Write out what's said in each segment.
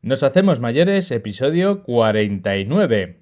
Nos hacemos mayores, episodio 49.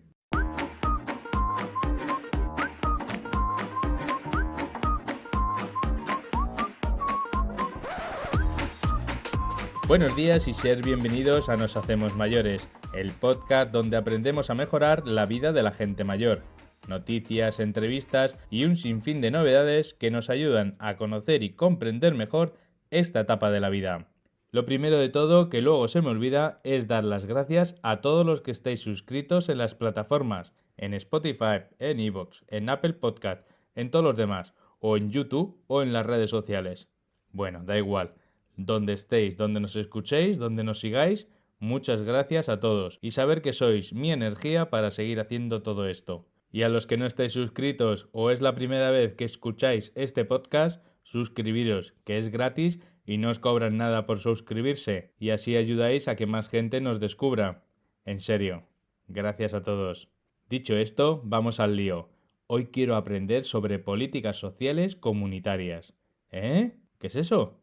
Buenos días y ser bienvenidos a Nos hacemos mayores, el podcast donde aprendemos a mejorar la vida de la gente mayor. Noticias, entrevistas y un sinfín de novedades que nos ayudan a conocer y comprender mejor esta etapa de la vida. Lo primero de todo, que luego se me olvida, es dar las gracias a todos los que estáis suscritos en las plataformas, en Spotify, en iVoox, en Apple Podcast, en todos los demás, o en YouTube o en las redes sociales. Bueno, da igual. Donde estéis, donde nos escuchéis, donde nos sigáis, muchas gracias a todos y saber que sois mi energía para seguir haciendo todo esto. Y a los que no estáis suscritos o es la primera vez que escucháis este podcast, suscribiros, que es gratis y no os cobran nada por suscribirse y así ayudáis a que más gente nos descubra. En serio, gracias a todos. Dicho esto, vamos al lío. Hoy quiero aprender sobre políticas sociales comunitarias. ¿Eh? ¿Qué es eso?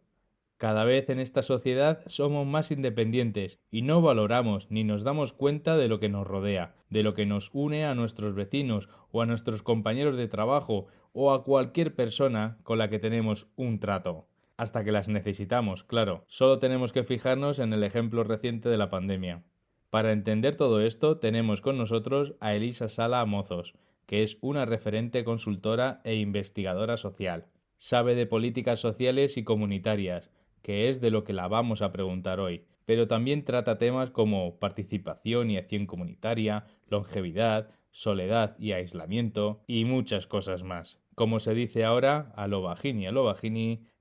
Cada vez en esta sociedad somos más independientes y no valoramos ni nos damos cuenta de lo que nos rodea, de lo que nos une a nuestros vecinos o a nuestros compañeros de trabajo o a cualquier persona con la que tenemos un trato. Hasta que las necesitamos, claro. Solo tenemos que fijarnos en el ejemplo reciente de la pandemia. Para entender todo esto tenemos con nosotros a Elisa Sala Mozos, que es una referente consultora e investigadora social. Sabe de políticas sociales y comunitarias, que es de lo que la vamos a preguntar hoy, pero también trata temas como participación y acción comunitaria, longevidad, soledad y aislamiento y muchas cosas más. Como se dice ahora, a lo bajini,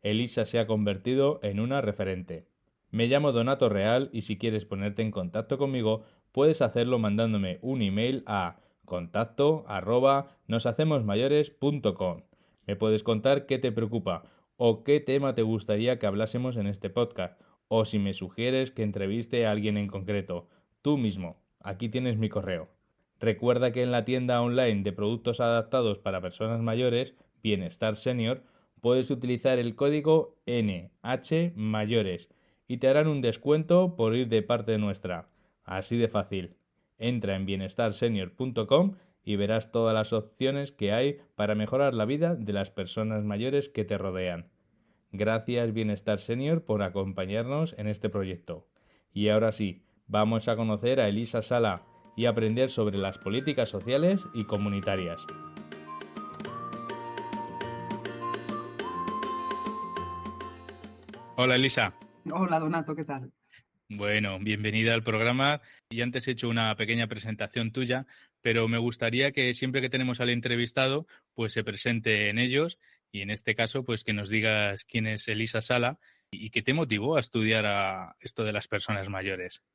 Elisa se ha convertido en una referente. Me llamo Donato Real y si quieres ponerte en contacto conmigo, puedes hacerlo mandándome un email a contacto@noshacemosmayores.com. Me puedes contar qué te preocupa o qué tema te gustaría que hablásemos en este podcast, o si me sugieres que entreviste a alguien en concreto. Tú mismo. Aquí tienes mi correo. Recuerda que en la tienda online de productos adaptados para personas mayores, Bienestar Senior, puedes utilizar el código NHMayores y te harán un descuento por ir de parte nuestra. Así de fácil. Entra en bienestarsenior.com y verás todas las opciones que hay para mejorar la vida de las personas mayores que te rodean. Gracias Bienestar Senior por acompañarnos en este proyecto. Y ahora sí, vamos a conocer a Elisa Sala y aprender sobre las políticas sociales y comunitarias. Hola Elisa. Hola Donato, ¿qué tal? Bueno, bienvenida al programa. Y antes he hecho una pequeña presentación tuya, pero me gustaría que siempre que tenemos al entrevistado, pues se presente en ellos y en este caso, pues que nos digas quién es Elisa Sala y qué te motivó a estudiar a esto de las personas mayores.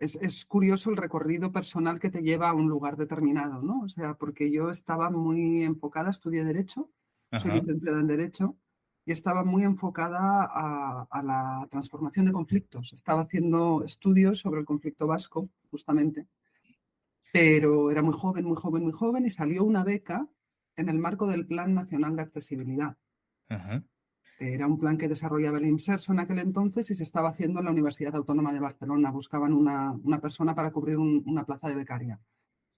Es curioso el recorrido personal que te lleva a un lugar determinado, ¿no? O sea, porque yo estaba muy enfocada, estudié Derecho, soy Ajá. licenciada en Derecho, y estaba muy enfocada a la transformación de conflictos. Estaba haciendo estudios sobre el conflicto vasco, justamente, pero era muy joven, muy joven, muy joven, y salió una beca en el marco del Plan Nacional de Accesibilidad. Ajá. Era un plan que desarrollaba el IMSERSO en aquel entonces y se estaba haciendo en la Universidad Autónoma de Barcelona. Buscaban una persona para cubrir una plaza de becaria.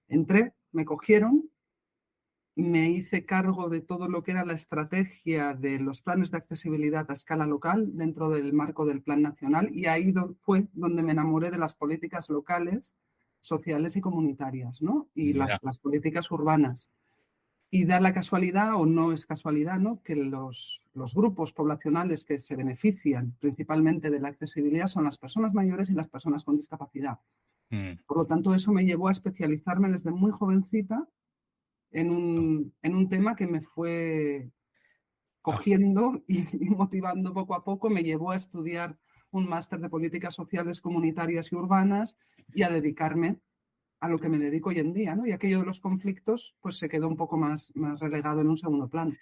Entré, me cogieron, me hice cargo de todo lo que era la estrategia de los planes de accesibilidad a escala local dentro del marco del Plan Nacional y ahí fue donde me enamoré de las políticas locales, sociales y comunitarias, ¿no? Y Mira. las políticas urbanas. Y da la casualidad, o no es casualidad, ¿no? Que los grupos poblacionales que se benefician principalmente de la accesibilidad son las personas mayores y las personas con discapacidad. Mm. Por lo tanto, eso me llevó a especializarme desde muy jovencita en un tema que me fue Ah, cogiendo y motivando poco a poco. Me llevó a estudiar un máster de políticas sociales comunitarias y urbanas y a dedicarme a lo que me dedico hoy en día, ¿no? Y aquello de los conflictos, pues se quedó un poco más relegado en un segundo plano.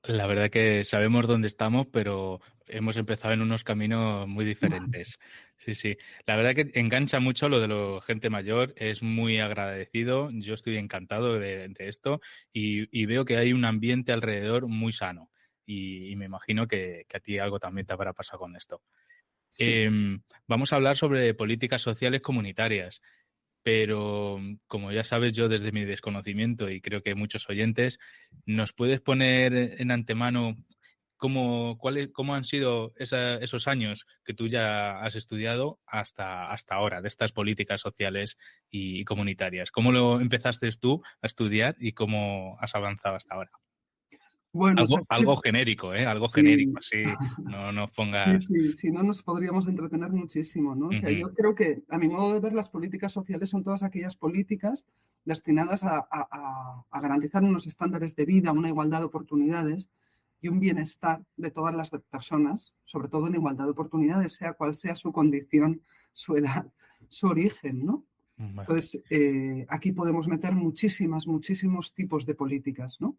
la verdad que sabemos dónde estamos, pero hemos empezado en unos caminos muy diferentes. Sí, sí. La verdad que engancha mucho lo de la gente mayor, es muy agradecido. Yo estoy encantado de esto y veo que hay un ambiente alrededor muy sano. Y me imagino que a ti algo también te habrá pasado con esto. Sí. Vamos a hablar sobre políticas sociales comunitarias, pero como ya sabes yo desde mi desconocimiento y creo que muchos oyentes, ¿nos puedes poner en antemano cómo han sido esos años que tú ya has estudiado hasta ahora, de estas políticas sociales y comunitarias? ¿Cómo lo empezaste tú a estudiar y cómo has avanzado hasta ahora? Bueno, o sea, Algo genérico, ¿eh? Algo genérico, sí. así no nos Sí, pongas... sí, si no nos podríamos entretener muchísimo, ¿no? O sea, Ujú, yo creo que, a mi modo de ver, las políticas sociales son todas aquellas políticas destinadas a garantizar unos estándares de vida, una igualdad de oportunidades y un bienestar de todas las personas, sobre todo en igualdad de oportunidades, sea cual sea su condición, su edad, su origen, ¿no? vale. Entonces, aquí podemos meter muchísimos tipos de políticas, ¿no?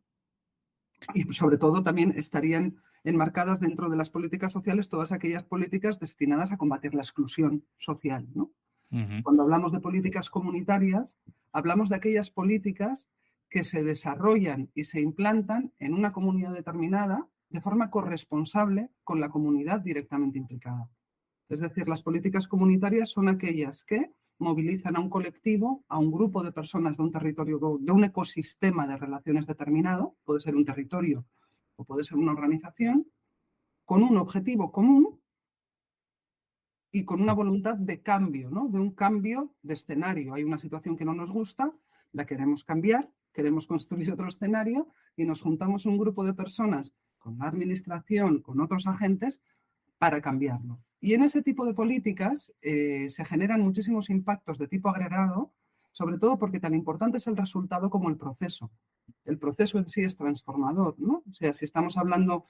Y sobre todo también estarían enmarcadas dentro de las políticas sociales todas aquellas políticas destinadas a combatir la exclusión social, ¿no? Ujú, Cuando hablamos de políticas comunitarias, hablamos de aquellas políticas que se desarrollan y se implantan en una comunidad determinada de forma corresponsable con la comunidad directamente implicada. Es decir, las políticas comunitarias son aquellas que movilizan a un colectivo, a un grupo de personas de un territorio, de un ecosistema de relaciones determinado, puede ser un territorio o puede ser una organización, con un objetivo común y con una voluntad de cambio, ¿no? De un cambio de escenario. Hay una situación que no nos gusta, la queremos cambiar, queremos construir otro escenario y nos juntamos un grupo de personas con la administración, con otros agentes, para cambiarlo. Y en ese tipo de políticas se generan muchísimos impactos de tipo agregado, sobre todo porque tan importante es el resultado como el proceso. El proceso en sí es transformador, ¿no? O sea, si estamos hablando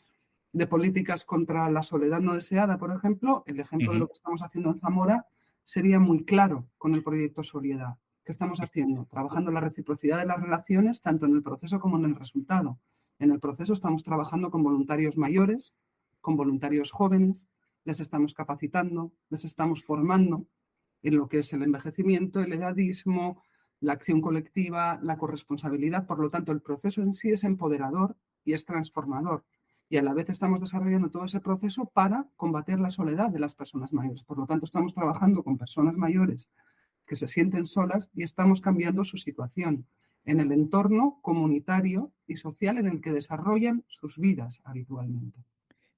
de políticas contra la soledad no deseada, por ejemplo, el ejemplo de ujú. lo que estamos haciendo en Zamora sería muy claro con el proyecto Soledad. ¿Qué estamos haciendo? Trabajando la reciprocidad de las relaciones, tanto en el proceso como en el resultado. En el proceso estamos trabajando con voluntarios mayores, con voluntarios jóvenes, les estamos capacitando, les estamos formando en lo que es el envejecimiento, el edadismo, la acción colectiva, la corresponsabilidad. Por lo tanto, el proceso en sí es empoderador y es transformador. Y a la vez estamos desarrollando todo ese proceso para combatir la soledad de las personas mayores. Por lo tanto, estamos trabajando con personas mayores que se sienten solas y estamos cambiando su situación en el entorno comunitario y social en el que desarrollan sus vidas habitualmente.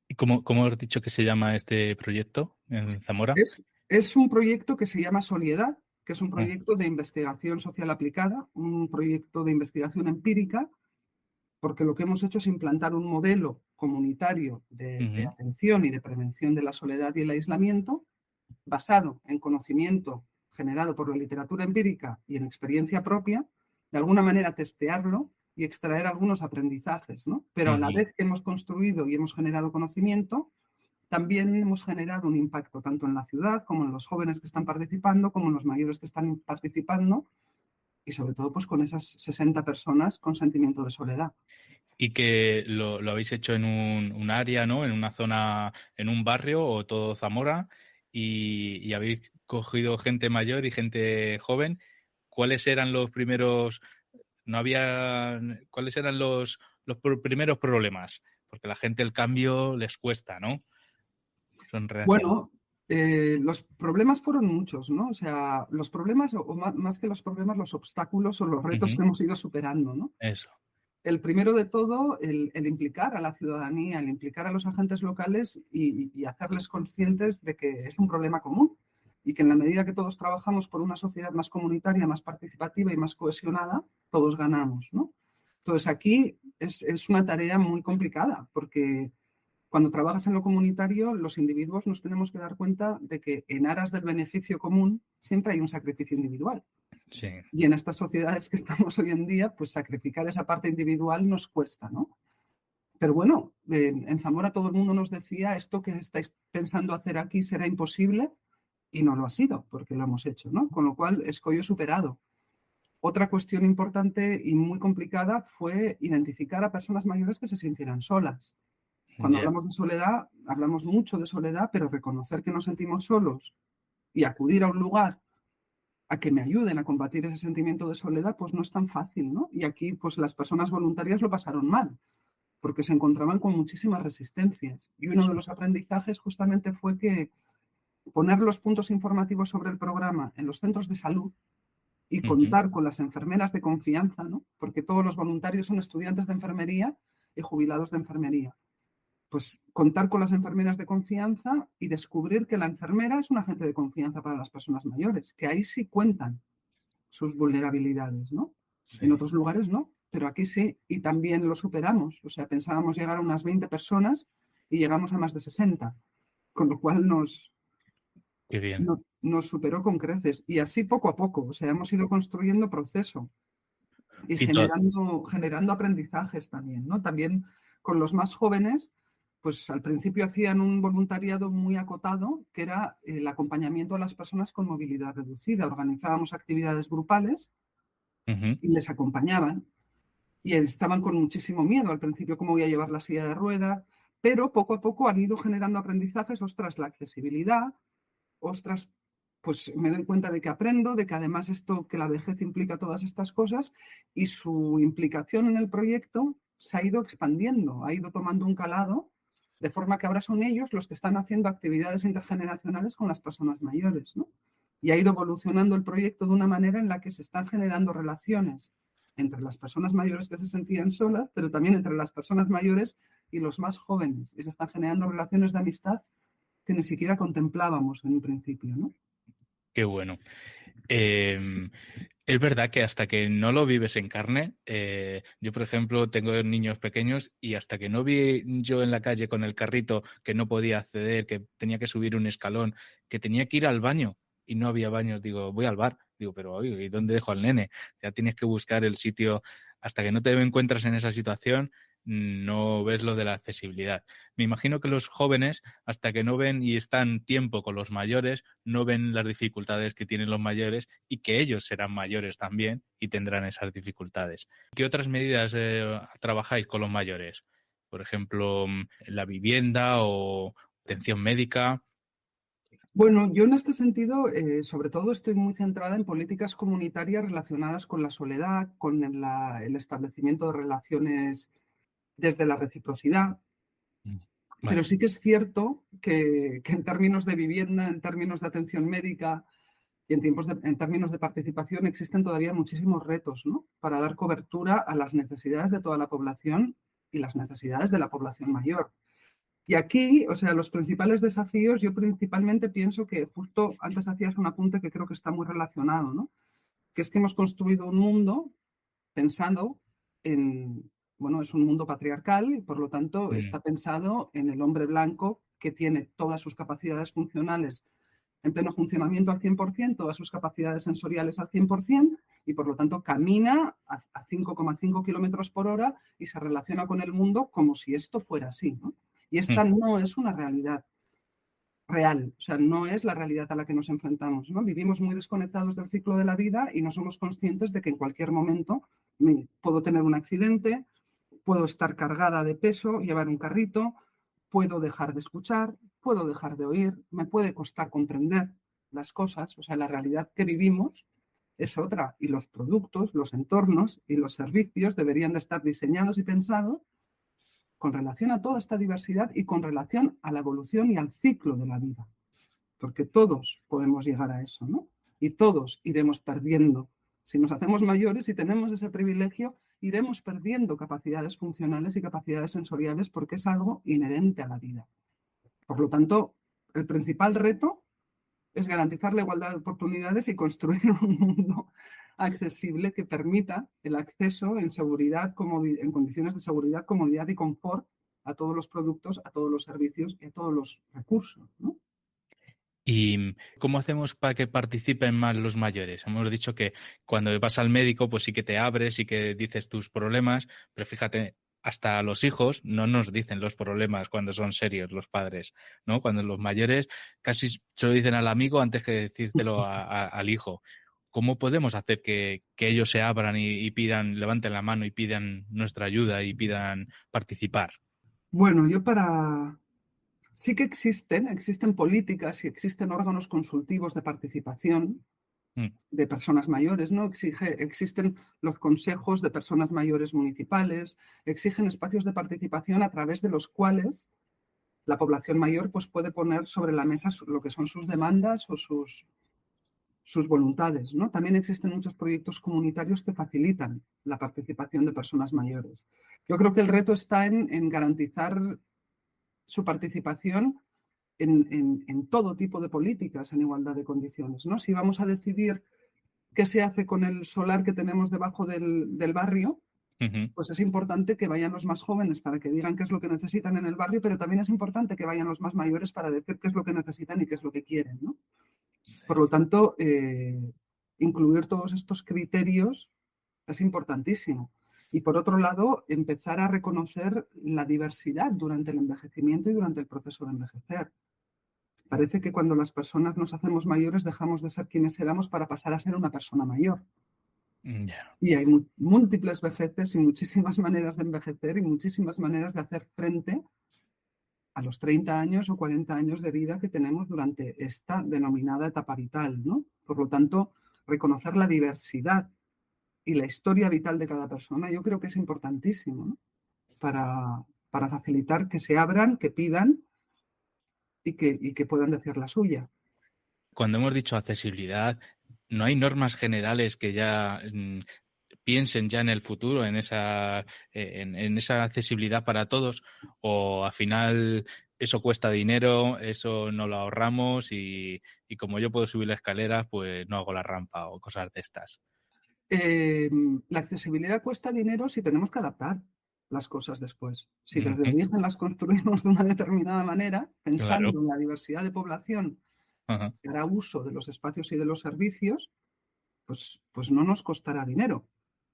¿Y cómo has dicho que se llama este proyecto en Zamora? Es un proyecto que se llama Soliedad, que es un Ah, proyecto de investigación social aplicada, un proyecto de investigación empírica, porque lo que hemos hecho es implantar un modelo comunitario de ujú. atención y de prevención de la soledad y el aislamiento, basado en conocimiento generado por la literatura empírica y en experiencia propia, de alguna manera testearlo y extraer algunos aprendizajes, ¿no? Pero a la Ujú. vez que hemos construido y hemos generado conocimiento, también hemos generado un impacto tanto en la ciudad como en los jóvenes que están participando, como en los mayores que están participando y sobre todo pues con esas 60 personas con sentimiento de soledad. Y que lo habéis hecho en un área, ¿no? En una zona, en un barrio o todo Zamora y habéis cogido gente mayor y gente joven. ¿Cuáles eran los primeros, no había, cuáles eran primeros problemas? Porque la gente el cambio les cuesta, ¿no? Son reacias. Bueno, los problemas fueron muchos, ¿no? O sea, los problemas, o más que los problemas, los obstáculos o los retos Ujú. que hemos ido superando, ¿no? Eso. El primero de todo, el implicar a la ciudadanía, el implicar a los agentes locales y hacerles conscientes de que es un problema común y que en la medida que todos trabajamos por una sociedad más comunitaria, más participativa y más cohesionada, todos ganamos, ¿no? Entonces aquí es una tarea muy complicada porque cuando trabajas en lo comunitario, los individuos nos tenemos que dar cuenta de que en aras del beneficio común siempre hay un sacrificio individual. Sí. Y en estas sociedades que estamos hoy en día, pues sacrificar esa parte individual nos cuesta, ¿no? Pero bueno, en Zamora todo el mundo nos decía, esto que estáis pensando hacer aquí será imposible y no lo ha sido, porque lo hemos hecho, ¿no? Con lo cual, escollo superado. Otra cuestión importante y muy complicada fue identificar a personas mayores que se sintieran solas. Cuando Ya. hablamos de soledad, hablamos mucho de soledad, pero reconocer que nos sentimos solos y acudir a un lugar a que me ayuden a combatir ese sentimiento de soledad, pues no es tan fácil, ¿no? Y aquí, pues las personas voluntarias lo pasaron mal, porque se encontraban con muchísimas resistencias. Y uno de los aprendizajes justamente fue que poner los puntos informativos sobre el programa en los centros de salud y Ujú. contar con las enfermeras de confianza, ¿no? Porque todos los voluntarios son estudiantes de enfermería y jubilados de enfermería. Pues contar con las enfermeras de confianza y descubrir que la enfermera es un agente de confianza para las personas mayores, que ahí sí cuentan sus vulnerabilidades, ¿no? En Sí, otros lugares no, pero aquí sí, y también lo superamos. O sea, pensábamos llegar a unas 20 personas y llegamos a más de 60, con lo cual qué bien. nos superó con creces. Y así poco a poco, o sea, hemos ido construyendo proceso y Y to- generando aprendizajes también, ¿no? También con los más jóvenes, pues al principio hacían un voluntariado muy acotado, que era el acompañamiento a las personas con movilidad reducida. Organizábamos actividades grupales Ujú. y les acompañaban. Y estaban con muchísimo miedo al principio, cómo voy a llevar la silla de ruedas, pero poco a poco han ido generando aprendizajes, ostras, la accesibilidad, ostras, pues me doy cuenta de que aprendo, de que además esto, que la vejez implica todas estas cosas y su implicación en el proyecto se ha ido expandiendo, ha ido tomando un calado, de forma que ahora son ellos los que están haciendo actividades intergeneracionales con las personas mayores, ¿no? Y ha ido evolucionando el proyecto de una manera en la que se están generando relaciones entre las personas mayores que se sentían solas, pero también entre las personas mayores y los más jóvenes. Y se están generando relaciones de amistad que ni siquiera contemplábamos en un principio, ¿no? Qué bueno. Em, es verdad que hasta que no lo vives en carne, yo por ejemplo tengo niños pequeños y hasta que no vi yo en la calle con el carrito que no podía acceder, que tenía que subir un escalón, que tenía que ir al baño y no había baños, digo, voy al bar, digo, pero oye, ¿y dónde dejo al nene? Ya tienes que buscar el sitio, hasta que no te encuentras en esa situación, no ves lo de la accesibilidad. Me imagino que los jóvenes, hasta que no ven y están tiempo con los mayores, no ven las dificultades que tienen los mayores y que ellos serán mayores también y tendrán esas dificultades. ¿Qué otras medidas trabajáis con los mayores? Por ejemplo, la vivienda o atención médica. Bueno, yo en este sentido, sobre todo, estoy muy centrada en políticas comunitarias relacionadas con la soledad, con el establecimiento de relaciones desde la reciprocidad. Pero Vale. sí que es cierto que en términos de vivienda, en términos de atención médica y en términos de participación existen todavía muchísimos retos, ¿no? Para dar cobertura a las necesidades de toda la población y las necesidades de la población mayor. Y aquí, o sea, los principales desafíos, yo principalmente pienso que justo antes hacías un apunte que creo que está muy relacionado, ¿no? Que es que hemos construido un mundo pensando en, bueno, es un mundo patriarcal y por lo tanto Mm, está pensado en el hombre blanco que tiene todas sus capacidades funcionales en pleno funcionamiento al 100%, todas sus capacidades sensoriales al 100%, y por lo tanto camina a 5,5 kilómetros por hora y se relaciona con el mundo como si esto fuera así, ¿no? Y esta mm, no es una realidad real, o sea, no es la realidad a la que nos enfrentamos, ¿no? Vivimos muy desconectados del ciclo de la vida y no somos conscientes de que en cualquier momento puedo tener un accidente, puedo estar cargada de peso, llevar un carrito, puedo dejar de escuchar, puedo dejar de oír, me puede costar comprender las cosas, o sea, la realidad que vivimos es otra y los productos, los entornos y los servicios deberían de estar diseñados y pensados con relación a toda esta diversidad y con relación a la evolución y al ciclo de la vida, porque todos podemos llegar a eso, ¿no? Y todos iremos perdiendo. Si nos hacemos mayores y tenemos ese privilegio, iremos perdiendo capacidades funcionales y capacidades sensoriales porque es algo inherente a la vida. Por lo tanto, el principal reto es garantizar la igualdad de oportunidades y construir un mundo accesible que permita el acceso en seguridad, en condiciones de seguridad, comodidad y confort a todos los productos, a todos los servicios y a todos los recursos, ¿no? ¿Y cómo hacemos para que participen más los mayores? Hemos dicho que cuando vas al médico, pues sí que te abres y que dices tus problemas, pero fíjate, hasta los hijos no nos dicen los problemas cuando son serios los padres, ¿no? Cuando los mayores casi se lo dicen al amigo antes que decírtelo al hijo. ¿Cómo podemos hacer que ellos se abran y pidan, levanten la mano y pidan nuestra ayuda y pidan participar? Bueno, sí que existen políticas y existen órganos consultivos de participación Mm, de personas mayores, ¿no? Existen los consejos de personas mayores municipales, exigen espacios de participación a través de los cuales la población mayor pues puede poner sobre la mesa lo que son sus demandas o sus voluntades, ¿no? También existen muchos proyectos comunitarios que facilitan la participación de personas mayores. Yo creo que el reto está en garantizar su participación en todo tipo de políticas en igualdad de condiciones, ¿no? Si vamos a decidir qué se hace con el solar que tenemos debajo del barrio, pues es importante que vayan los más jóvenes para que digan qué es lo que necesitan en el barrio, pero también es importante que vayan los más mayores para decir qué es lo que necesitan y qué es lo que quieren, ¿no? Sí. Por lo tanto, incluir todos estos criterios es importantísimo. Y por otro lado, empezar a reconocer la diversidad durante el envejecimiento y durante el proceso de envejecer. Parece que cuando las personas nos hacemos mayores dejamos de ser quienes éramos para pasar a ser una persona mayor. Ya. Y hay múltiples vejeces y muchísimas maneras de envejecer y muchísimas maneras de hacer frente a los 30 años o 40 años de vida que tenemos durante esta denominada etapa vital, ¿no? Por lo tanto, reconocer la diversidad y la historia vital de cada persona, yo creo que es importantísimo, ¿no? Para facilitar que se abran, que pidan y que puedan decir la suya. Cuando hemos dicho accesibilidad, ¿no hay normas generales que ya piensen ya en el futuro, en esa accesibilidad para todos? ¿O al final eso cuesta dinero, eso no lo ahorramos y como yo puedo subir la escalera, pues no hago la rampa o cosas de estas? La accesibilidad cuesta dinero si tenemos que adaptar las cosas después. Si desde origen las construimos de una determinada manera, pensando Claro. en la diversidad de población Ajá. que hará uso de los espacios y de los servicios, pues no nos costará dinero.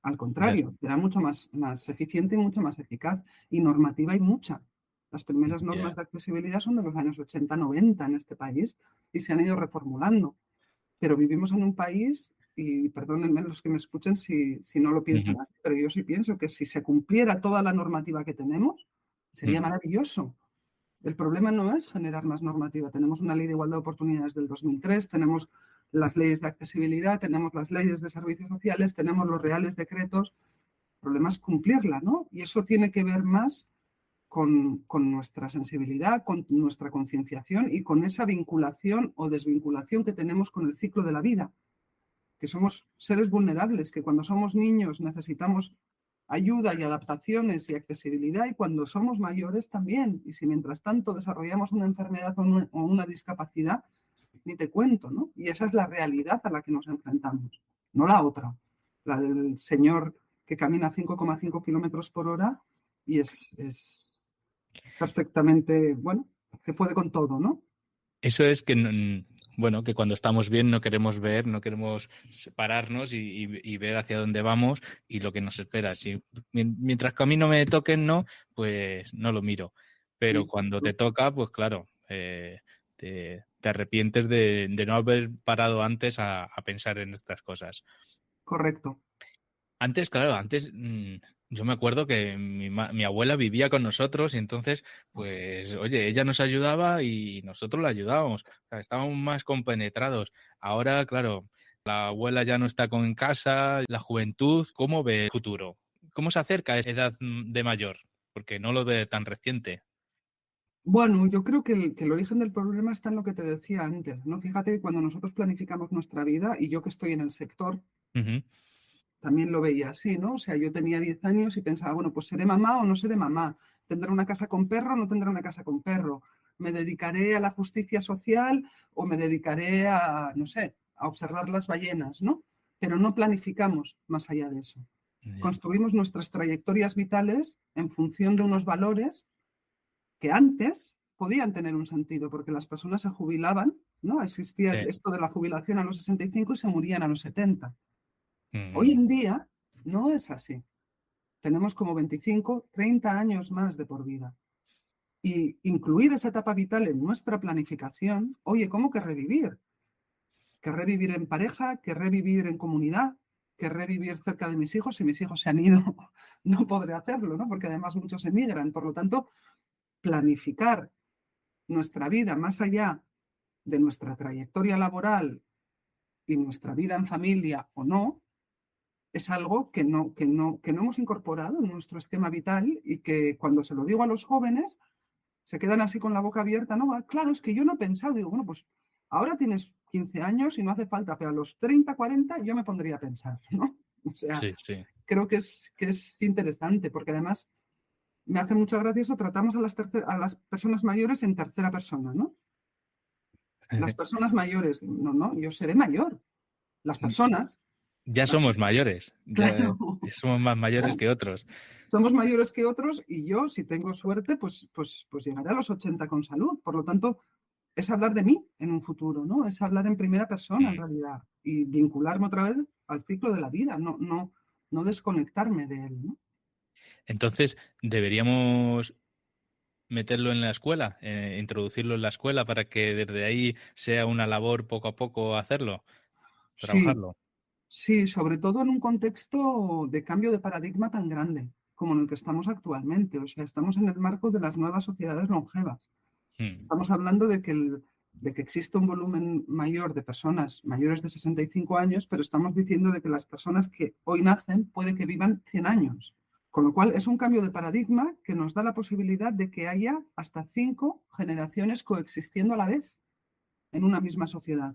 Al Ya. contrario, será mucho más eficiente y mucho más eficaz. Y normativa hay mucha. Las primeras normas Ya. de accesibilidad son de los años 80-90 en este país y se han ido reformulando. Pero vivimos en un país, y perdónenme los que me escuchen si no lo piensan así, pero yo sí pienso que si se cumpliera toda la normativa que tenemos, sería maravilloso. El problema no es generar más normativa. Tenemos una ley de igualdad de oportunidades del 2003, tenemos las leyes de accesibilidad, tenemos las leyes de servicios sociales, tenemos los reales decretos. El problema es cumplirla, ¿no? Y eso tiene que ver más con nuestra sensibilidad, con nuestra concienciación y con esa vinculación o desvinculación que tenemos con el ciclo de la vida, que somos seres vulnerables, que cuando somos niños necesitamos ayuda y adaptaciones y accesibilidad y cuando somos mayores también. Y si mientras tanto desarrollamos una enfermedad o una discapacidad, ni te cuento, ¿no? Y esa es la realidad a la que nos enfrentamos, no la otra, la del señor que camina 5,5 kilómetros por hora y es perfectamente, bueno, que puede con todo, ¿no? Eso es que, bueno, que cuando estamos bien no queremos ver, no queremos separarnos y ver hacia dónde vamos y lo que nos espera. Si mientras que a mí no me toquen, no, pues no lo miro. Pero cuando te toca, pues claro, te arrepientes de no haber parado antes a pensar en estas cosas. Correcto. Antes, claro, yo me acuerdo que mi abuela vivía con nosotros y entonces, pues, oye, ella nos ayudaba y nosotros la ayudábamos. O sea, estábamos más compenetrados. Ahora, claro, la abuela ya no está en casa, la juventud, ¿cómo ve el futuro? ¿Cómo se acerca a esa edad de mayor? Porque no lo ve tan reciente. Bueno, yo creo que el origen del problema está en lo que te decía antes, ¿no? Fíjate que cuando nosotros planificamos nuestra vida, y yo que estoy en el sector, Ujú. también lo veía así, ¿no? O sea, yo tenía 10 años y pensaba, bueno, pues seré mamá o no seré mamá, tendré una casa con perro o no tendré una casa con perro, me dedicaré a la justicia social o me dedicaré a, no sé, a observar las ballenas, ¿no? Pero no planificamos más allá de eso. Ya. Construimos nuestras trayectorias vitales en función de unos valores que antes podían tener un sentido, porque las personas se jubilaban, ¿no? Existía Sí. esto de la jubilación a los 65 y se morían a los 70. Hoy Ujú. en día no es así. Tenemos como 25, 30 años más de por vida. Y incluir esa etapa vital en nuestra planificación, oye, ¿cómo querré vivir? Querré vivir en pareja, querré vivir en comunidad, querré vivir cerca de mis hijos. Si mis hijos se han ido, no podré hacerlo, ¿no? Porque además muchos emigran. Por lo tanto, planificar nuestra vida más allá de nuestra trayectoria laboral y nuestra vida en familia o no, es algo que no hemos incorporado en nuestro esquema vital y que cuando se lo digo a los jóvenes, Se quedan así con la boca abierta, ¿no? Claro, es que yo no he pensado. Digo, bueno, pues ahora tienes 15 años y no hace falta, pero a los 30, 40 yo me pondría a pensar, ¿no? O sea, Sí, sí. creo que es interesante porque además me hace mucha gracia eso, tratamos a las personas mayores en tercera persona, ¿no? Las personas mayores, no, no, yo seré mayor. Las personas, Ya las- somos mayores, ya claro, somos más mayores que otros. somos mayores que otros y yo, si tengo suerte, pues llegaré a los 80 con salud. Por lo tanto, es hablar de mí en un futuro, ¿no? Es hablar en primera persona, en Mm. realidad, y vincularme otra vez al ciclo de la vida, no desconectarme de él, ¿no? Entonces, deberíamos meterlo en la escuela, introducirlo en la escuela para que desde ahí sea una labor poco a poco hacerlo, Sí, trabajarlo. sí, sobre todo en un contexto de cambio de paradigma tan grande como en el que estamos actualmente. O sea, estamos en el marco de las nuevas sociedades longevas. Mm. Estamos hablando de que existe un volumen mayor de personas mayores de 65 años, pero estamos diciendo de que las personas que hoy nacen puede que vivan 100 años. Con lo cual es un cambio de paradigma que nos da la posibilidad de que haya hasta 5 generaciones coexistiendo a la vez en una misma sociedad,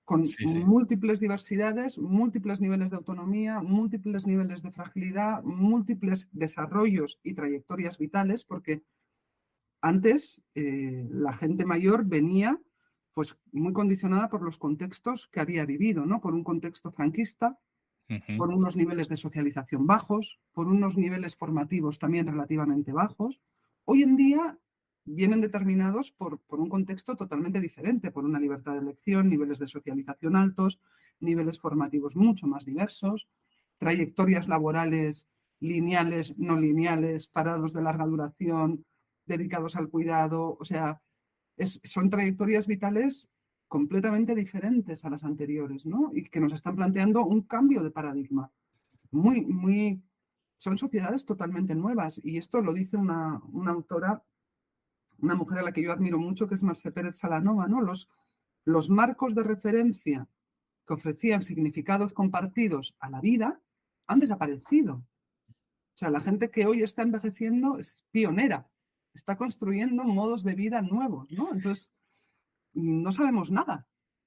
con Sí, sí. múltiples diversidades, múltiples niveles de autonomía, múltiples niveles de fragilidad, múltiples desarrollos y trayectorias vitales, porque antes la gente mayor venía pues muy condicionada por los contextos que había vivido, ¿no? Por un contexto franquista, Ujú. por unos niveles de socialización bajos, por unos niveles formativos también relativamente bajos. Hoy en día vienen determinados por un contexto totalmente diferente, por una libertad de elección, niveles de socialización altos, niveles formativos mucho más diversos, trayectorias laborales lineales, no lineales, parados de larga duración, dedicados al cuidado, o sea, son trayectorias vitales completamente diferentes a las anteriores, ¿no? Y que nos están planteando un cambio de paradigma. Son sociedades totalmente nuevas. Y esto lo dice una autora, una mujer a la que yo admiro mucho, que es Mercè Pérez Salanova, ¿no? Los marcos de referencia que ofrecían significados compartidos a la vida han desaparecido. O sea, la gente que hoy está envejeciendo es pionera, está construyendo modos de vida nuevos, ¿no? Entonces, no sabemos nada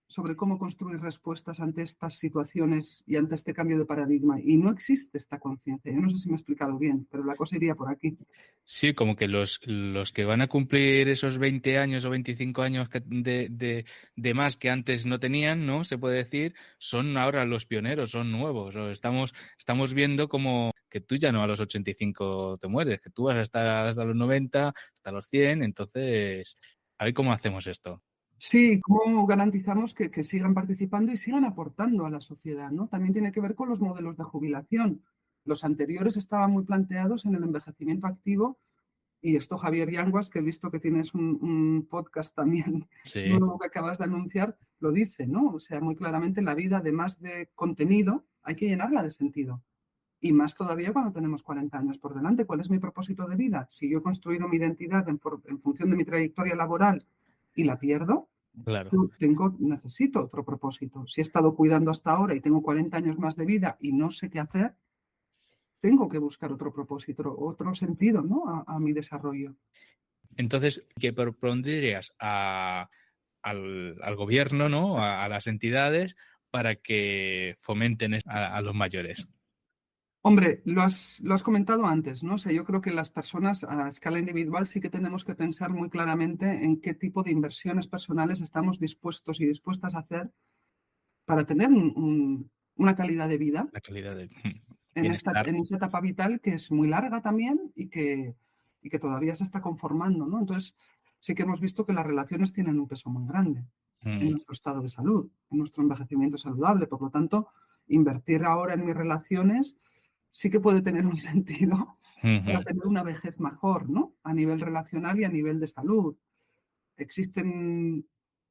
sobre cómo construir respuestas ante estas situaciones y ante este cambio de paradigma. Y no existe esta conciencia. Yo no sé si me he explicado bien, pero la cosa iría por aquí. Sí, como que los que van a cumplir esos 20 años o 25 años de más que antes no tenían, ¿no? Se puede decir, son ahora los pioneros, son nuevos. O estamos viendo como que tú ya no a los 85 te mueres, que tú vas a estar hasta los 90, hasta los 100. Entonces, a ver cómo hacemos esto. Sí, ¿cómo garantizamos que sigan participando y sigan aportando a la sociedad, ¿no? También tiene que ver con los modelos de jubilación. Los anteriores estaban muy planteados en el envejecimiento activo y esto, Javier Yanguas, que he visto que tienes un podcast también Sí, nuevo que acabas de anunciar, lo dice, ¿no? O sea, muy claramente la vida, además de contenido, hay que llenarla de sentido. Y más todavía cuando tenemos 40 años por delante. ¿Cuál es mi propósito de vida? Si yo he construido mi identidad en función de mi trayectoria laboral y la pierdo, claro. yo necesito otro propósito. Si he estado cuidando hasta ahora y tengo 40 años más de vida y no sé qué hacer, tengo que buscar otro propósito, otro sentido, ¿no? A mi desarrollo. Entonces, ¿qué propondrías al gobierno, ¿no? A las entidades para que fomenten a los mayores? Hombre, lo has comentado antes, ¿no? O sea, yo creo que las personas a escala individual sí que tenemos que pensar muy claramente en qué tipo de inversiones personales estamos dispuestos y dispuestas a hacer para tener una calidad de vida La calidad del en bienestar. esta etapa vital que es muy larga también y que todavía se está conformando, ¿no? Entonces, sí que hemos visto que las relaciones tienen un peso muy grande en Mm, nuestro estado de salud, en nuestro envejecimiento saludable. Por lo tanto, invertir ahora en mis relaciones sí que puede tener un sentido para ujú, tener una vejez mejor, ¿no? A nivel relacional y a nivel de salud. Existen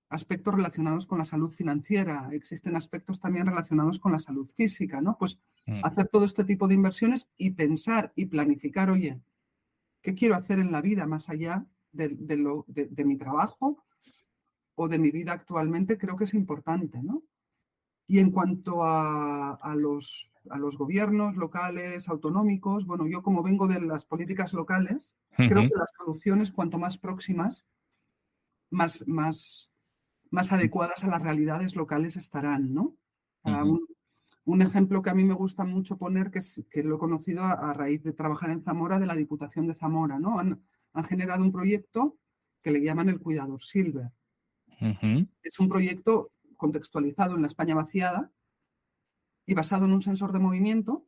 aspectos relacionados con la salud financiera, existen aspectos también relacionados con la salud física, ¿no? Pues mm, hacer todo este tipo de inversiones y pensar y planificar, oye, ¿qué quiero hacer en la vida más allá de mi trabajo o de mi vida actualmente? Creo que es importante, ¿no? Y en cuanto a los gobiernos locales, autonómicos, bueno, yo como vengo de las políticas locales, creo Ujú, que las soluciones, cuanto más próximas, más, más, más adecuadas a las realidades locales estarán, ¿no? ujú, Un ejemplo que a mí me gusta mucho poner, que lo he conocido a raíz de trabajar en Zamora, de la Diputación de Zamora, ¿no? Han generado un proyecto que le llaman el Cuidador Silver. ujú. Es un proyecto contextualizado en la España vaciada y basado en un sensor de movimiento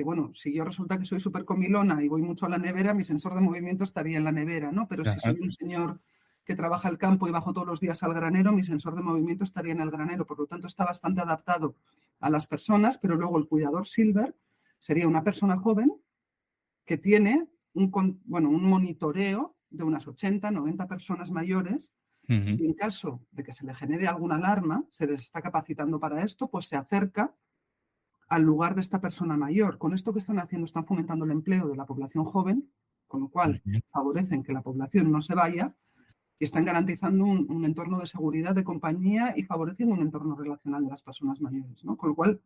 bueno, si yo resulta que soy súper comilona y voy mucho a la nevera, mi sensor de movimiento estaría en la nevera, ¿no? Pero si Ajá. soy un señor que trabaja el campo y bajo todos los días al granero, mi sensor de movimiento estaría en el granero. Por lo tanto, está bastante adaptado a las personas, pero luego el cuidador silver sería una persona joven que tiene un monitoreo de unas 80, 90 personas mayores Ujú, y en caso de que se le genere alguna alarma, se les está capacitando para esto, pues se acerca al lugar de esta persona mayor. Con esto que están haciendo, están fomentando el empleo de la población joven, con lo cual ujú, favorecen que la población no se vaya y están garantizando un entorno de seguridad, de compañía y favoreciendo un entorno relacional de las personas mayores, ¿no? Con lo cual,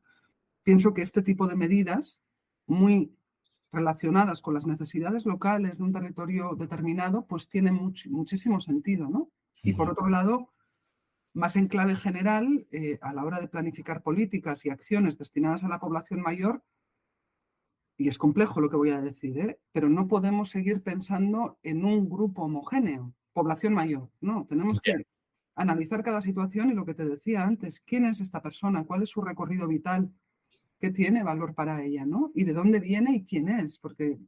pienso que este tipo de medidas, muy relacionadas con las necesidades locales de un territorio determinado, pues tienen muchísimo sentido, ¿no? Y por ujú. otro lado, más en clave general, a la hora de planificar políticas y acciones destinadas a la población mayor, y es complejo lo que voy a decir, ¿eh? Pero no podemos seguir pensando en un grupo homogéneo, población mayor, no, tenemos Ya. que analizar cada situación y lo que te decía antes, quién es esta persona, cuál es su recorrido vital, qué tiene valor para ella, ¿no? Y de dónde viene y quién es, porque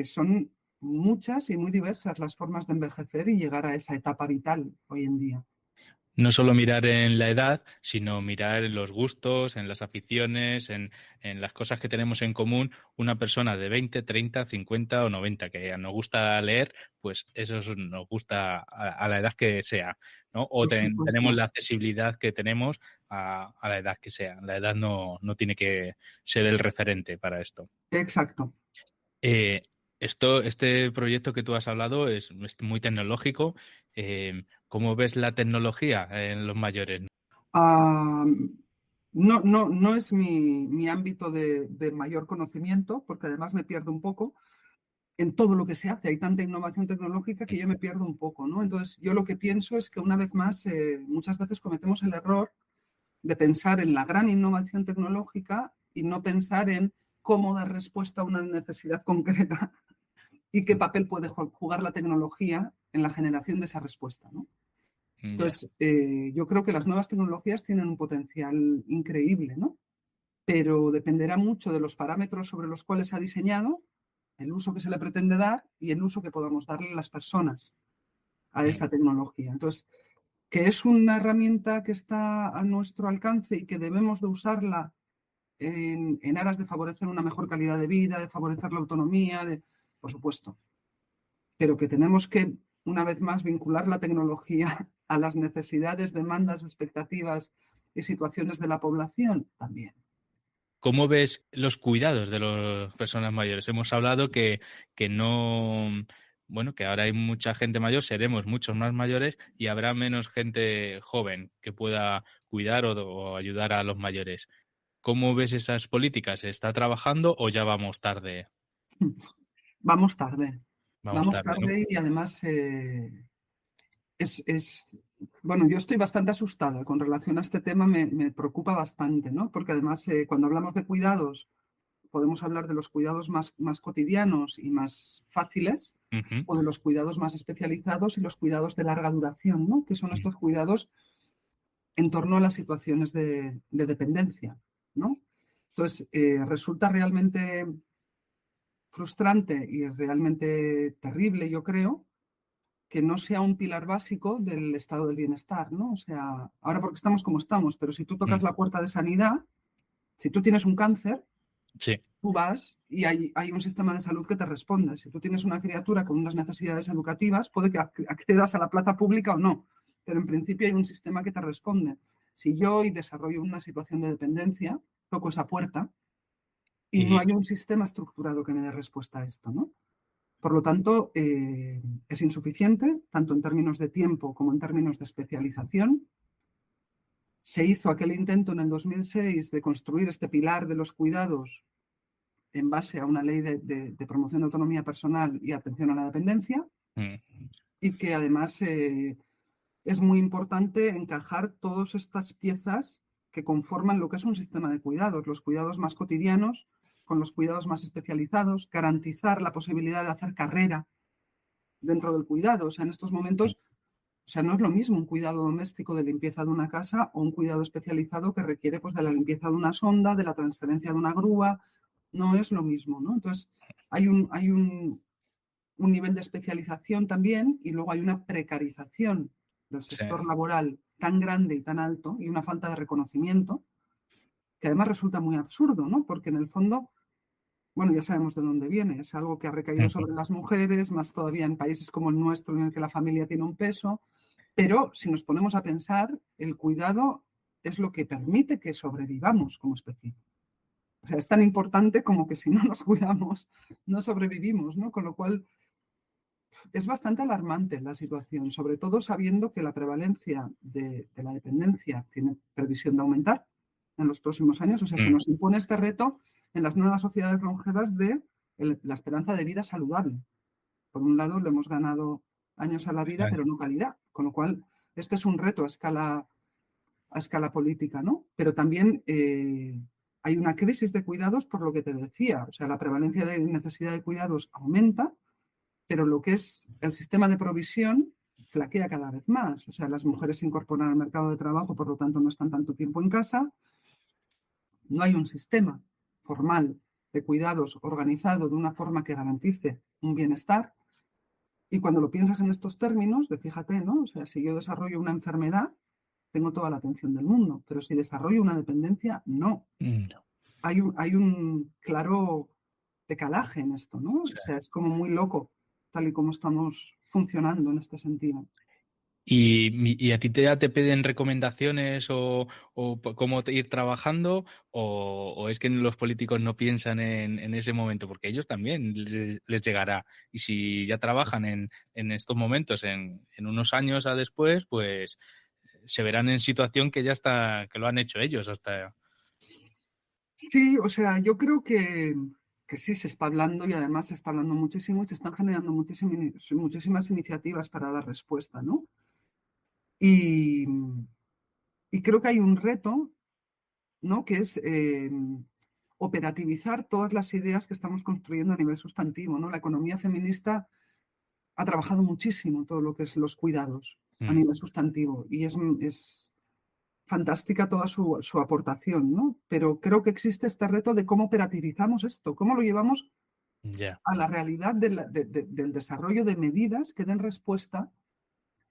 son muchas y muy diversas las formas de envejecer y llegar a esa etapa vital hoy en día. No solo mirar en la edad, sino mirar en los gustos, en las aficiones, en las cosas que tenemos en común. Una persona de 20, 30, 50 o 90 que nos gusta leer, pues nos gusta a la edad que sea, ¿no? O Por tenemos supuesto. la accesibilidad que tenemos a la edad que sea. La edad no tiene que ser el referente para esto. Exacto. Eh, este proyecto que tú has hablado es muy tecnológico. ¿Cómo ves la tecnología en los mayores? Ah, no es mi ámbito de mayor conocimiento, porque además me pierdo un poco en todo lo que se hace. Hay tanta innovación tecnológica que yo me pierdo un poco, ¿no? Entonces, yo lo que pienso es que una vez más, muchas veces cometemos el error de pensar en la gran innovación tecnológica y no pensar en cómo dar respuesta a una necesidad concreta y qué papel puede jugar la tecnología en la generación de esa respuesta, ¿no? Ya. Entonces, yo creo que las nuevas tecnologías tienen un potencial increíble, ¿no? Pero dependerá mucho de los parámetros sobre los cuales se ha diseñado, el uso que se le pretende dar y el uso que podamos darle las personas a Mm. esa tecnología. Entonces, que es una herramienta que está a nuestro alcance y que debemos de usarla en aras de favorecer una mejor calidad de vida, de favorecer la autonomía, por supuesto, pero que tenemos que, una vez más, vincular la tecnología a las necesidades, demandas, expectativas y situaciones de la población también. ¿Cómo ves los cuidados de las personas mayores? Hemos hablado que no, bueno, que ahora hay mucha gente mayor, seremos muchos más mayores y habrá menos gente joven que pueda cuidar o ayudar a los mayores. ¿Cómo ves esas políticas? ¿Se está trabajando o ya vamos tarde? Vamos tarde, Vamos vamos tarde, ¿no? tarde y además es, bueno, yo estoy bastante asustada con relación a este tema, me preocupa bastante, ¿no? Porque además cuando hablamos de cuidados, podemos hablar de los cuidados más cotidianos y más fáciles Ujú. o de los cuidados más especializados y los cuidados de larga duración, ¿no? Que son estos cuidados en torno a las situaciones de dependencia, ¿no? Entonces, resulta realmente frustrante y realmente terrible, yo creo, que no sea un pilar básico del estado del bienestar, ¿no? O sea, ahora porque estamos como estamos, pero si tú tocas Mm. la puerta de sanidad, si tú tienes un cáncer, Sí. tú vas y hay un sistema de salud que te responde. Si tú tienes una criatura con unas necesidades educativas, puede que accedas a la plaza pública o no, pero en principio hay un sistema que te responde. Si yo hoy desarrollo una situación de dependencia, toco esa puerta y no Y hay un sistema estructurado que me dé respuesta a esto, ¿no? Por lo tanto, es insuficiente, tanto en términos de tiempo como en términos de especialización. Se hizo aquel intento en el 2006 de construir este pilar de los cuidados en base a una ley de promoción de autonomía personal y atención a la dependencia, y que además es muy importante encajar todas estas piezas que conforman lo que es un sistema de cuidados, los cuidados más cotidianos con los cuidados más especializados, garantizar la posibilidad de hacer carrera dentro del cuidado. O sea, en estos momentos, o sea, no es lo mismo un cuidado doméstico de limpieza de una casa o un cuidado especializado que requiere pues de la limpieza de una sonda, de la transferencia de una grúa. No es lo mismo, ¿no? Entonces, hay un nivel de especialización también y luego hay una precarización del Sí. sector laboral tan grande y tan alto y una falta de reconocimiento que además resulta muy absurdo, ¿no? Porque en el fondo, bueno, ya sabemos de dónde viene, es algo que ha recaído sobre las mujeres, más todavía en países como el nuestro en el que la familia tiene un peso, pero si nos ponemos a pensar, el cuidado es lo que permite que sobrevivamos como especie. O sea, es tan importante como que si no nos cuidamos, no sobrevivimos, ¿no? Con lo cual, es bastante alarmante la situación, sobre todo sabiendo que la prevalencia de la dependencia tiene previsión de aumentar en los próximos años. O sea, se nos impone este reto en las nuevas sociedades longevas de la esperanza de vida saludable. Por un lado, le hemos ganado años a la vida, pero no calidad. Con lo cual, este es un reto a escala política, ¿no? Pero también hay una crisis de cuidados por lo que te decía. O sea, la prevalencia de necesidad de cuidados aumenta, pero lo que es el sistema de provisión flaquea cada vez más. O sea, las mujeres se incorporan al mercado de trabajo, por lo tanto no están tanto tiempo en casa. No hay un sistema formal de cuidados organizado de una forma que garantice un bienestar. Y cuando lo piensas en estos términos, de fíjate, ¿no? O sea, si yo desarrollo una enfermedad, tengo toda la atención del mundo, pero si desarrollo una dependencia, no. No. Hay un claro decalaje en esto, ¿no? Sí. O sea, es como muy loco tal y como estamos funcionando en este sentido. ¿Y a ti ya te piden recomendaciones o cómo ir trabajando o es que los políticos no piensan en ese momento? Porque ellos también les llegará. Y si ya trabajan en estos momentos, en unos años a después, pues se verán en situación que ya está, que lo han hecho ellos hasta. Sí, o sea, yo creo que sí se está hablando y además se está hablando muchísimo y se están generando muchísimas iniciativas para dar respuesta, ¿no? Y, y creo que hay un reto, ¿no? Que es operativizar todas las ideas que estamos construyendo a nivel sustantivo, ¿no? La economía feminista ha trabajado muchísimo todo lo que es los cuidados a nivel sustantivo y es fantástica toda su aportación, ¿no? Pero creo que existe este reto de cómo operativizamos esto, cómo lo llevamos Ya. a la realidad del desarrollo de medidas que den respuesta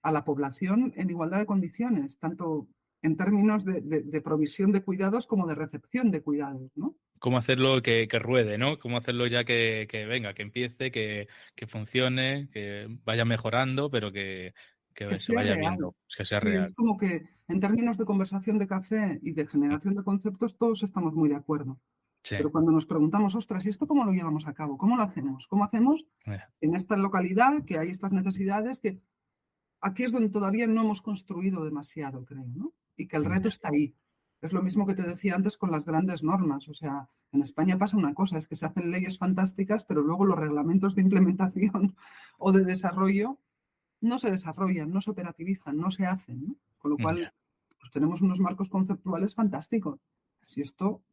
a la población en igualdad de condiciones, tanto en términos de provisión de cuidados como de recepción de cuidados, ¿no? Cómo hacerlo que ruede, ¿no? Cómo hacerlo ya que venga, que empiece, que funcione, que vaya mejorando, pero Que que se sea vaya real. viendo, que sea Sí, es real. como que en términos de conversación de café y de generación de conceptos todos estamos muy de acuerdo. Sí. Pero cuando nos preguntamos, ostras, ¿y esto cómo lo llevamos a cabo? ¿Cómo lo hacemos? ¿Cómo hacemos en esta localidad que hay estas necesidades que aquí es donde todavía no hemos construido demasiado, creo, ¿no? Y que el reto está ahí. Es lo mismo que te decía antes con las grandes normas. O sea, en España pasa una cosa, es que se hacen leyes fantásticas, pero luego los reglamentos de implementación o de desarrollo no se desarrollan, no se operativizan, no se hacen, ¿no? Con lo cual, Ya. pues tenemos unos marcos conceptuales fantásticos. Si esto,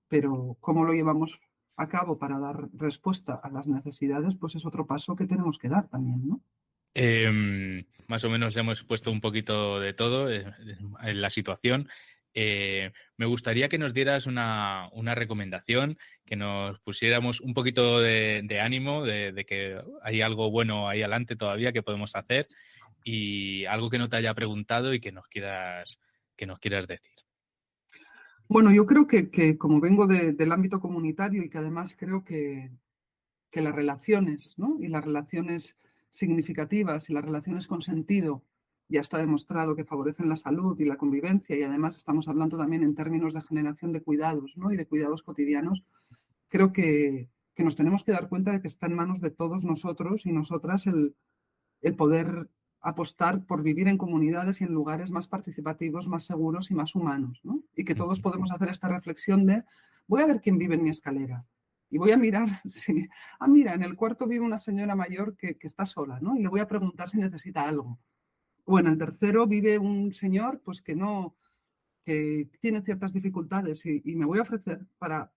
pero cómo lo llevamos a cabo para dar respuesta a las necesidades, pues es otro paso que tenemos que dar también, ¿no? Más o menos ya hemos puesto un poquito de todo en la situación. Me gustaría que nos dieras una recomendación, que nos pusiéramos un poquito de ánimo, de que hay algo bueno ahí adelante todavía que podemos hacer y algo que no te haya preguntado y que nos quieras decir. Bueno, yo creo que como vengo del ámbito comunitario y que además creo que las relaciones, ¿no? Y las relaciones significativas y las relaciones con sentido ya está demostrado que favorecen la salud y la convivencia y además estamos hablando también en términos de generación de cuidados, ¿no? Y de cuidados cotidianos. Creo que nos tenemos que dar cuenta de que está en manos de todos nosotros y nosotras el poder apostar por vivir en comunidades y en lugares más participativos, más seguros y más humanos, ¿no? Y que todos podemos hacer esta reflexión de, voy a ver quién vive en mi escalera y voy a mirar si, mira, en el cuarto vive una señora mayor que está sola, ¿no? Y le voy a preguntar si necesita algo. O en el tercero vive un señor, pues que no, que tiene ciertas dificultades y me voy a ofrecer para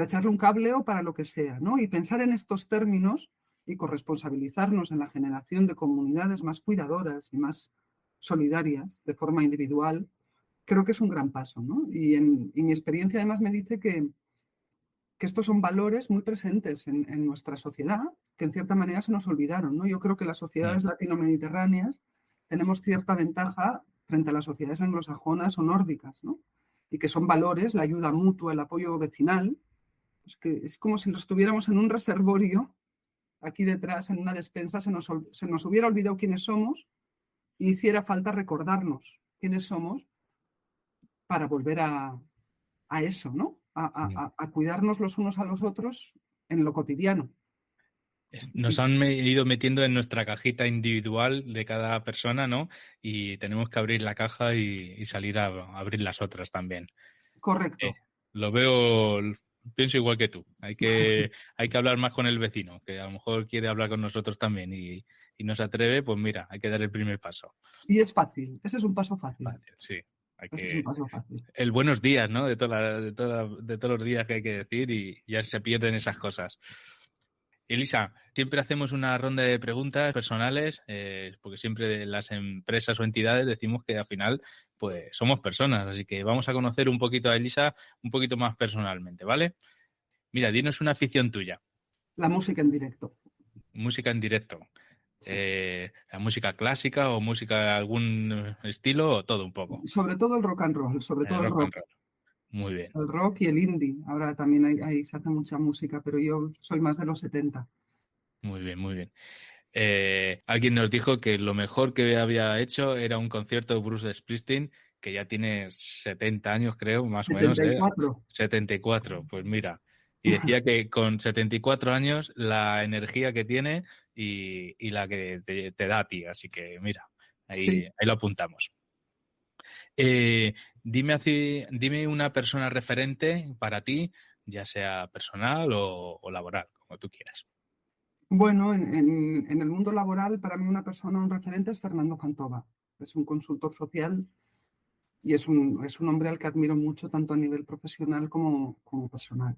echarle un cable o para lo que sea, ¿no? Y pensar en estos términos y corresponsabilizarnos en la generación de comunidades más cuidadoras y más solidarias de forma individual, creo que es un gran paso, ¿no? Y mi experiencia además me dice que estos son valores muy presentes en nuestra sociedad, que en cierta manera se nos olvidaron, ¿no? Yo creo que las sociedades latino-mediterráneas tenemos cierta ventaja frente a las sociedades anglosajonas o nórdicas, ¿no? Y que son valores, la ayuda mutua, el apoyo vecinal, pues que es como si los tuviéramos en un reservorio, aquí detrás, en una despensa, se nos hubiera olvidado quiénes somos y hiciera falta recordarnos quiénes somos para volver a eso, ¿no? A cuidarnos los unos a los otros en lo cotidiano. Nos han ido metiendo en nuestra cajita individual de cada persona, ¿no? Y tenemos que abrir la caja y salir a abrir las otras también. Correcto. Lo veo, pienso igual que tú. Hay que hablar más con el vecino, que a lo mejor quiere hablar con nosotros también y no se atreve, pues mira, hay que dar el primer paso. Y es fácil, ese es un paso fácil. Fácil, sí. Ese es un paso fácil. El buenos días, ¿no? De todos los días que hay que decir y ya se pierden esas cosas. Elisa, siempre hacemos una ronda de preguntas personales, porque siempre de las empresas o entidades decimos que al final pues somos personas, así que vamos a conocer un poquito a Elisa un poquito más personalmente, ¿vale? Mira, dinos una afición tuya. La música en directo. Música en directo. Sí. ¿La música clásica o música de algún estilo o todo un poco? Sobre todo el rock and roll, sobre todo el Rock and rock. roll. Muy bien. El rock y el indie. Ahora también ahí se hace mucha música, pero yo soy más de los 70. Muy bien, muy bien. Alguien nos dijo que lo mejor que había hecho era un concierto de Bruce Springsteen, que ya tiene 70 años, creo, más o menos. 74. 74, pues mira. Y decía que con 74 años la energía que tiene y la que te da a ti. Así que mira, Sí. ahí lo apuntamos. Dime una persona referente para ti, ya sea personal o laboral, como tú quieras. Bueno, en el mundo laboral, para mí una persona, un referente es Fernando Fantova. Es un consultor social y es un hombre al que admiro mucho, tanto a nivel profesional como personal.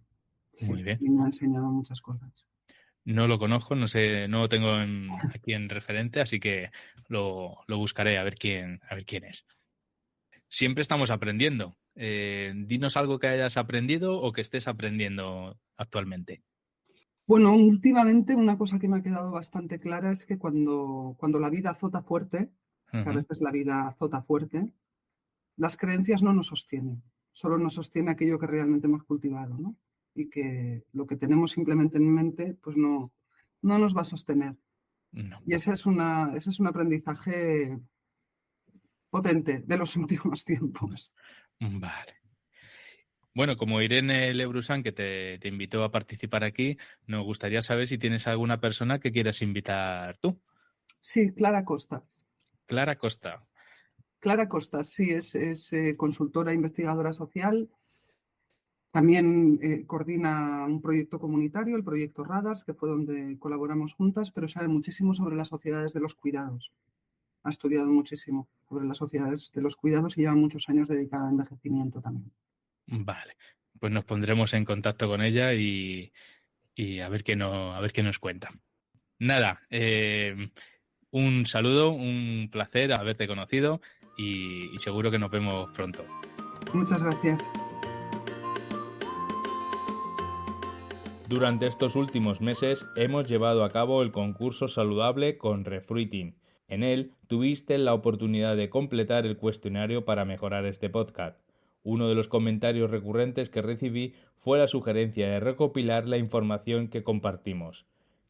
Sí, Muy bien. y me ha enseñado muchas cosas. No lo conozco, no sé, no lo tengo aquí en referente, así que lo buscaré a ver quién es. Siempre estamos aprendiendo. Dinos algo que hayas aprendido o que estés aprendiendo actualmente. Bueno, últimamente una cosa que me ha quedado bastante clara es que cuando la vida azota fuerte, que a veces la vida azota fuerte, las creencias no nos sostienen, solo nos sostiene aquello que realmente hemos cultivado, ¿no? Y que lo que tenemos simplemente en mente, pues no nos va a sostener. No. Y ese es un aprendizaje potente de los últimos tiempos. Vale. Bueno, como Irene Lebrusan, que te invitó a participar aquí, nos gustaría saber si tienes alguna persona que quieras invitar tú. Sí, Clara Costas. Clara Costa. Clara Costas, sí, es consultora e investigadora social. También coordina un proyecto comunitario, el proyecto Radars, que fue donde colaboramos juntas, pero sabe muchísimo sobre las sociedades de los cuidados. Ha estudiado muchísimo sobre las sociedades de los cuidados y lleva muchos años dedicada a envejecimiento también. Vale, pues nos pondremos en contacto con ella y a ver a ver qué nos cuenta. Nada, un saludo, un placer haberte conocido y seguro que nos vemos pronto. Muchas gracias. Durante estos últimos meses hemos llevado a cabo el concurso saludable con Refruiting. En él tuviste la oportunidad de completar el cuestionario para mejorar este podcast. Uno de los comentarios recurrentes que recibí fue la sugerencia de recopilar la información que compartimos.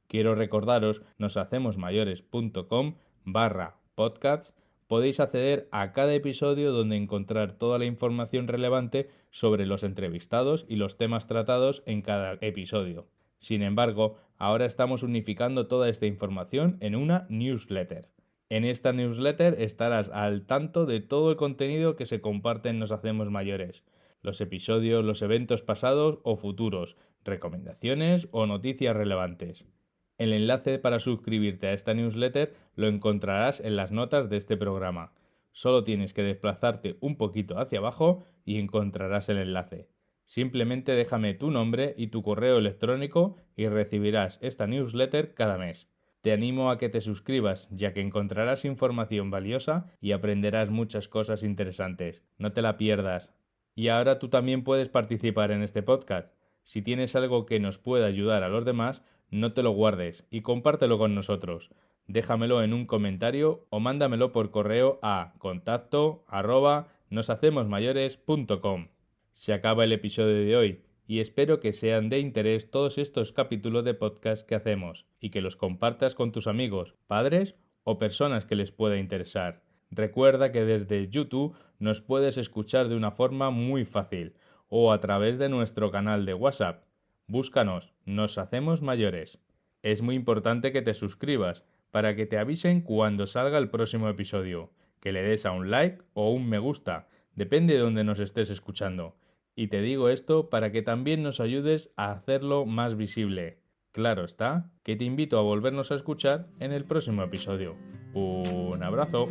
Quiero recordaros noshacemosmayores.com/podcasts. Podéis acceder a cada episodio donde encontrar toda la información relevante sobre los entrevistados y los temas tratados en cada episodio. Sin embargo, ahora estamos unificando toda esta información en una newsletter. En esta newsletter estarás al tanto de todo el contenido que se comparte en Nos Hacemos Mayores. Los episodios, los eventos pasados o futuros, recomendaciones o noticias relevantes. El enlace para suscribirte a esta newsletter lo encontrarás en las notas de este programa. Solo tienes que desplazarte un poquito hacia abajo y encontrarás el enlace. Simplemente déjame tu nombre y tu correo electrónico y recibirás esta newsletter cada mes. Te animo a que te suscribas, ya que encontrarás información valiosa y aprenderás muchas cosas interesantes. No te la pierdas. Y ahora tú también puedes participar en este podcast. Si tienes algo que nos pueda ayudar a los demás, no te lo guardes y compártelo con nosotros. Déjamelo en un comentario o mándamelo por correo a contacto@noshacemosmayores.com. Se acaba el episodio de hoy y espero que sean de interés todos estos capítulos de podcast que hacemos y que los compartas con tus amigos, padres o personas que les pueda interesar. Recuerda que desde YouTube nos puedes escuchar de una forma muy fácil o a través de nuestro canal de WhatsApp. Búscanos, Nos Hacemos Mayores. Es muy importante que te suscribas para que te avisen cuando salga el próximo episodio, que le des a un like o un me gusta, depende de donde nos estés escuchando. Y te digo esto para que también nos ayudes a hacerlo más visible. Claro está, que te invito a volvernos a escuchar en el próximo episodio. Un abrazo.